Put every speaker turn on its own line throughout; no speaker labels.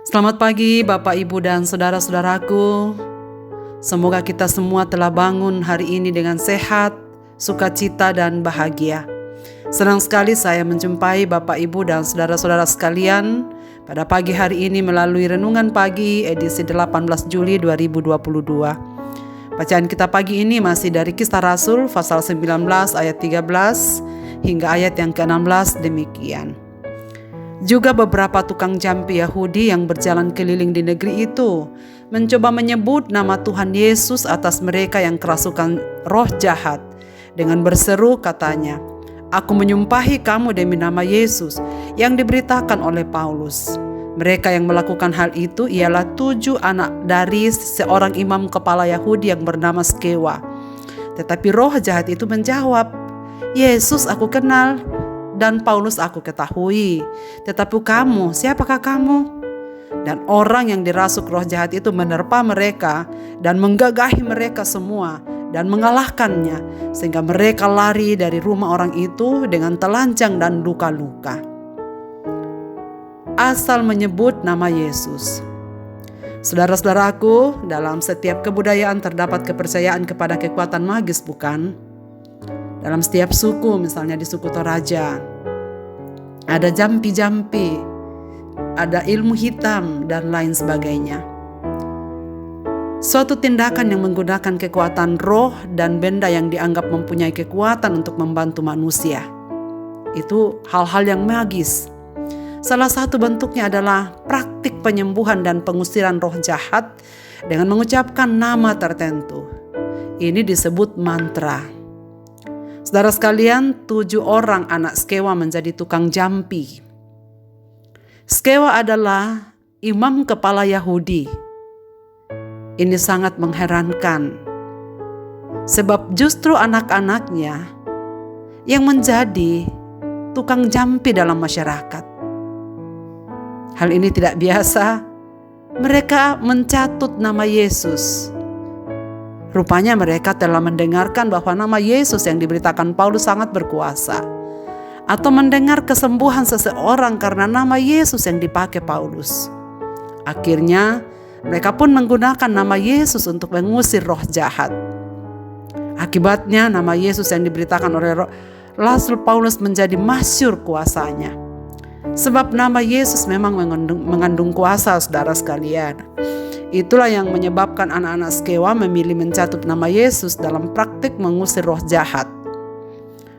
Selamat pagi Bapak, Ibu, dan saudara-saudaraku. Semoga kita semua telah bangun hari ini dengan sehat, sukacita, dan bahagia. Senang sekali saya menjumpai Bapak, Ibu, dan saudara-saudara sekalian pada pagi hari ini melalui Renungan Pagi edisi 18 Juli 2022. Bacaan kita pagi ini masih dari Kisah Rasul pasal 19 ayat 13 hingga ayat yang ke-16 demikian. Juga beberapa tukang jampi Yahudi yang berjalan keliling di negeri itu mencoba menyebut nama Tuhan Yesus atas mereka yang kerasukan roh jahat. Dengan berseru katanya, "Aku menyumpahi kamu demi nama Yesus yang diberitakan oleh Paulus." Mereka yang melakukan hal itu ialah 7 anak dari seorang imam kepala Yahudi yang bernama Skewa. Tetapi roh jahat itu menjawab, "Yesus aku kenal, dan Paulus aku ketahui. Tetapi kamu, siapakah kamu?" Dan orang yang dirasuk roh jahat itu menerpa mereka dan menggagahi mereka semua dan mengalahkannya, sehingga mereka lari dari rumah orang itu dengan telanjang dan luka-luka. Asal menyebut nama Yesus. Saudara-saudaraku, dalam setiap kebudayaan terdapat kepercayaan kepada kekuatan magis, bukan? Dalam setiap suku, misalnya di suku Toraja, ada jampi-jampi, ada ilmu hitam, dan lain sebagainya. Suatu tindakan yang menggunakan kekuatan roh dan benda yang dianggap mempunyai kekuatan untuk membantu manusia. Itu hal-hal yang magis. Salah satu bentuknya adalah praktik penyembuhan dan pengusiran roh jahat dengan mengucapkan nama tertentu. Ini disebut mantra. Saudara sekalian, 7 orang anak Skewa menjadi tukang jampi. Skewa adalah imam kepala Yahudi. Ini sangat mengherankan, sebab justru anak-anaknya yang menjadi tukang jampi dalam masyarakat. Hal ini tidak biasa. Mereka mencatut nama Yesus. Rupanya mereka telah mendengarkan bahwa nama Yesus yang diberitakan Paulus sangat berkuasa. Atau mendengar kesembuhan seseorang karena nama Yesus yang dipakai Paulus. Akhirnya mereka pun menggunakan nama Yesus untuk mengusir roh jahat. Akibatnya nama Yesus yang diberitakan oleh Rasul Paulus menjadi masyhur kuasanya. Sebab nama Yesus memang mengandung kuasa, saudara sekalian. Itulah yang menyebabkan anak-anak Skewa memilih mencatut nama Yesus dalam praktik mengusir roh jahat.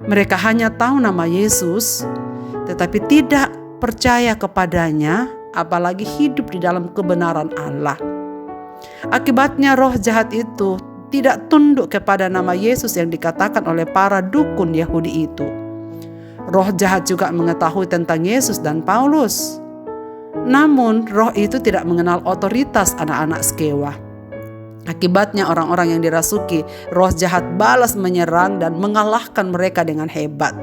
Mereka hanya tahu nama Yesus, tetapi tidak percaya kepadanya, apalagi hidup di dalam kebenaran Allah. Akibatnya roh jahat itu tidak tunduk kepada nama Yesus yang dikatakan oleh para dukun Yahudi itu. Roh jahat juga mengetahui tentang Yesus dan Paulus. Namun roh itu tidak mengenal otoritas anak-anak Skewa. Akibatnya orang-orang yang dirasuki roh jahat balas menyerang dan mengalahkan mereka dengan hebat.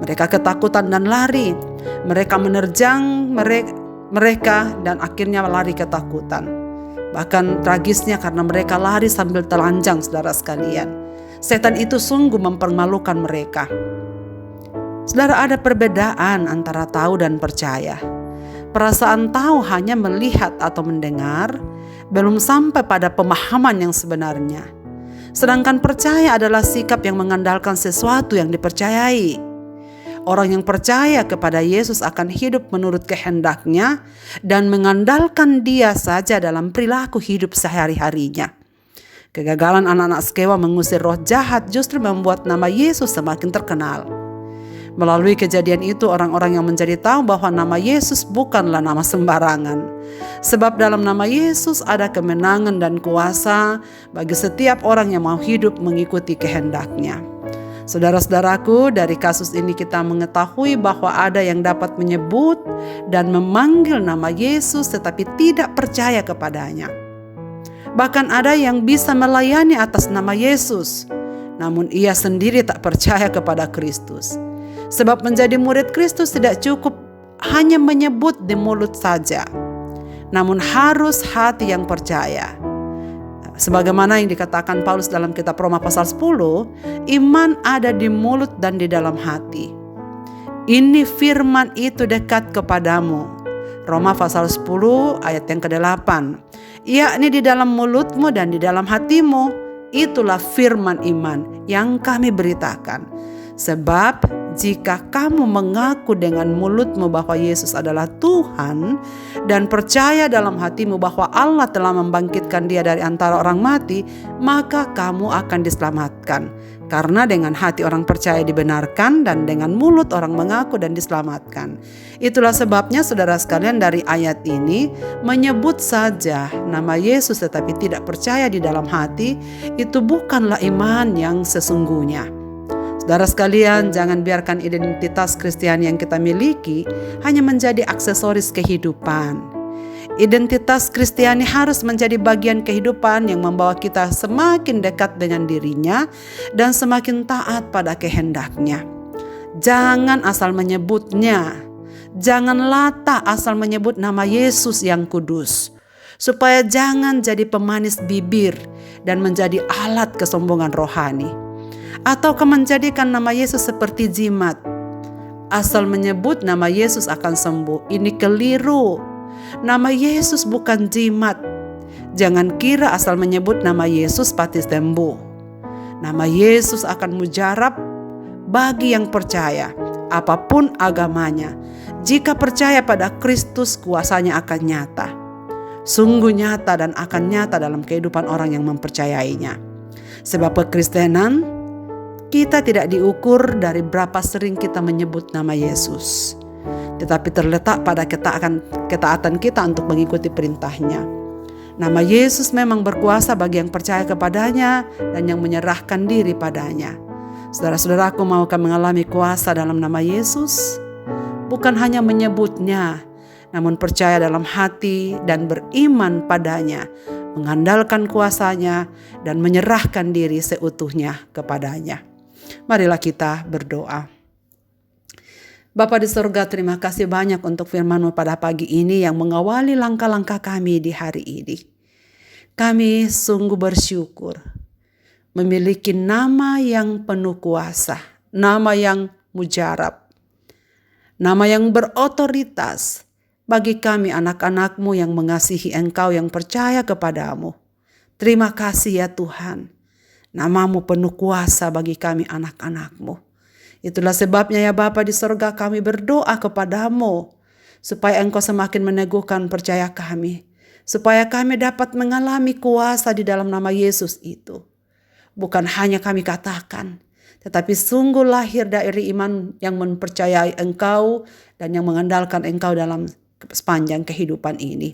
Mereka ketakutan dan lari. Mereka menerjang mereka dan akhirnya lari ketakutan. Bahkan tragisnya karena mereka lari sambil telanjang, saudara sekalian. Setan itu sungguh mempermalukan mereka. Saudara, ada perbedaan antara tahu dan percaya. Perasaan tahu hanya melihat atau mendengar, belum sampai pada pemahaman yang sebenarnya. Sedangkan percaya adalah sikap yang mengandalkan sesuatu yang dipercayai. Orang yang percaya kepada Yesus akan hidup menurut kehendaknya dan mengandalkan Dia saja dalam perilaku hidup sehari-harinya. Kegagalan anak-anak Skewa mengusir roh jahat justru membuat nama Yesus semakin terkenal. Melalui kejadian itu, orang-orang yang menjadi tahu bahwa nama Yesus bukanlah nama sembarangan. Sebab dalam nama Yesus ada kemenangan dan kuasa bagi setiap orang yang mau hidup mengikuti kehendaknya. Saudara-saudaraku, dari kasus ini kita mengetahui bahwa ada yang dapat menyebut dan memanggil nama Yesus tetapi tidak percaya kepadanya. Bahkan ada yang bisa melayani atas nama Yesus, namun ia sendiri tak percaya kepada Kristus. Sebab menjadi murid Kristus tidak cukup hanya menyebut di mulut saja, namun harus hati yang percaya. Sebagaimana yang dikatakan Paulus dalam kitab Roma pasal 10, iman ada di mulut dan di dalam hati. Ini firman itu dekat kepadamu, Roma pasal 10 ayat yang ke-8. Yakni di dalam mulutmu dan di dalam hatimu, itulah firman iman yang kami beritakan. Sebab jika kamu mengaku dengan mulutmu bahwa Yesus adalah Tuhan dan percaya dalam hatimu bahwa Allah telah membangkitkan Dia dari antara orang mati, maka kamu akan diselamatkan. Karena dengan hati orang percaya dibenarkan dan dengan mulut orang mengaku dan diselamatkan. Itulah sebabnya saudara sekalian, dari ayat ini menyebut saja nama Yesus tetapi tidak percaya di dalam hati, itu bukanlah iman yang sesungguhnya. Saudara sekalian, jangan biarkan identitas Kristiani yang kita miliki hanya menjadi aksesoris kehidupan. Identitas Kristiani harus menjadi bagian kehidupan yang membawa kita semakin dekat dengan dirinya dan semakin taat pada kehendaknya. Jangan asal menyebutnya. Jangan latah asal menyebut nama Yesus yang kudus. Supaya jangan jadi pemanis bibir dan menjadi alat kesombongan rohani. Atau menjadikan nama Yesus seperti jimat. Asal menyebut nama Yesus akan sembuh. Ini keliru. Nama Yesus bukan jimat. Jangan kira asal menyebut nama Yesus pasti sembuh. Nama Yesus akan mujarab bagi yang percaya, apapun agamanya. Jika percaya pada Kristus, kuasanya akan nyata. Sungguh nyata dan akan nyata dalam kehidupan orang yang mempercayainya. Sebab kekristenan kita tidak diukur dari berapa sering kita menyebut nama Yesus, tetapi terletak pada ketaatan kita untuk mengikuti perintahnya. Nama Yesus memang berkuasa bagi yang percaya kepadanya dan yang menyerahkan diri padanya. Saudara-saudaraku, maukah mengalami kuasa dalam nama Yesus? Bukan hanya menyebutnya, namun percaya dalam hati dan beriman padanya, mengandalkan kuasanya dan menyerahkan diri seutuhnya kepadanya. Marilah kita berdoa. Bapa di surga, terima kasih banyak untuk firman-Mu pada pagi ini yang mengawali langkah-langkah kami di hari ini. Kami sungguh bersyukur memiliki nama yang penuh kuasa, nama yang mujarab, nama yang berotoritas bagi kami anak-anak-Mu yang mengasihi Engkau, yang percaya kepadamu. Terima kasih ya Tuhan, nama-Mu penuh kuasa bagi kami anak-anak-Mu. Itulah sebabnya ya Bapa di surga, kami berdoa kepadamu supaya Engkau semakin meneguhkan percaya kami, supaya kami dapat mengalami kuasa di dalam nama Yesus itu. Bukan hanya kami katakan, tetapi sungguh lahir dari iman yang mempercayai Engkau dan yang mengandalkan Engkau dalam sepanjang kehidupan ini.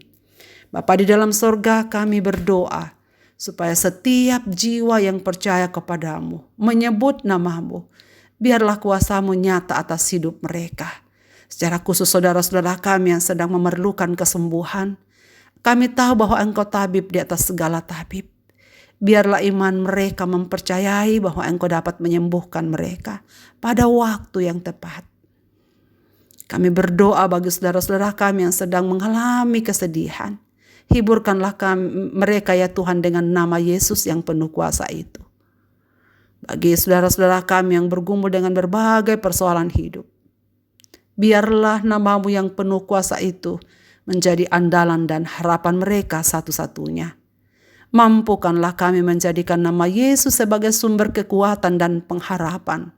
Bapa di dalam surga, kami berdoa supaya setiap jiwa yang percaya kepadamu, menyebut nama-Mu, biarlah kuasa-Mu nyata atas hidup mereka. Secara khusus saudara-saudara kami yang sedang memerlukan kesembuhan, kami tahu bahwa Engkau tabib di atas segala tabib. Biarlah iman mereka mempercayai bahwa Engkau dapat menyembuhkan mereka pada waktu yang tepat. Kami berdoa bagi saudara-saudara kami yang sedang mengalami kesedihan. Hiburkanlah mereka ya Tuhan dengan nama Yesus yang penuh kuasa itu. Bagi saudara-saudara kami yang bergumul dengan berbagai persoalan hidup, biarlah nama-Mu yang penuh kuasa itu menjadi andalan dan harapan mereka satu-satunya. Mampukanlah kami menjadikan nama Yesus sebagai sumber kekuatan dan pengharapan,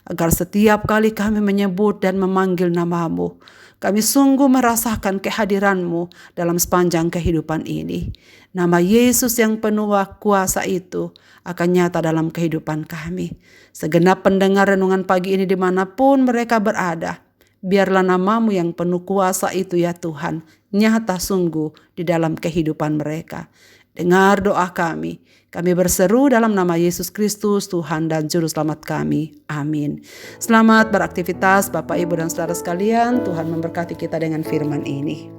agar setiap kali kami menyebut dan memanggil nama-Mu, kami sungguh merasakan kehadiran-Mu dalam sepanjang kehidupan ini. Nama Yesus yang penuh kuasa itu akan nyata dalam kehidupan kami. Segenap pendengar renungan pagi ini dimanapun mereka berada, biarlah nama-Mu yang penuh kuasa itu ya Tuhan, nyata sungguh di dalam kehidupan mereka. Dengar doa kami. Kami berseru dalam nama Yesus Kristus, Tuhan dan Juru Selamat kami. Amin. Selamat beraktivitas Bapak, Ibu, dan saudara sekalian. Tuhan memberkati kita dengan firman ini.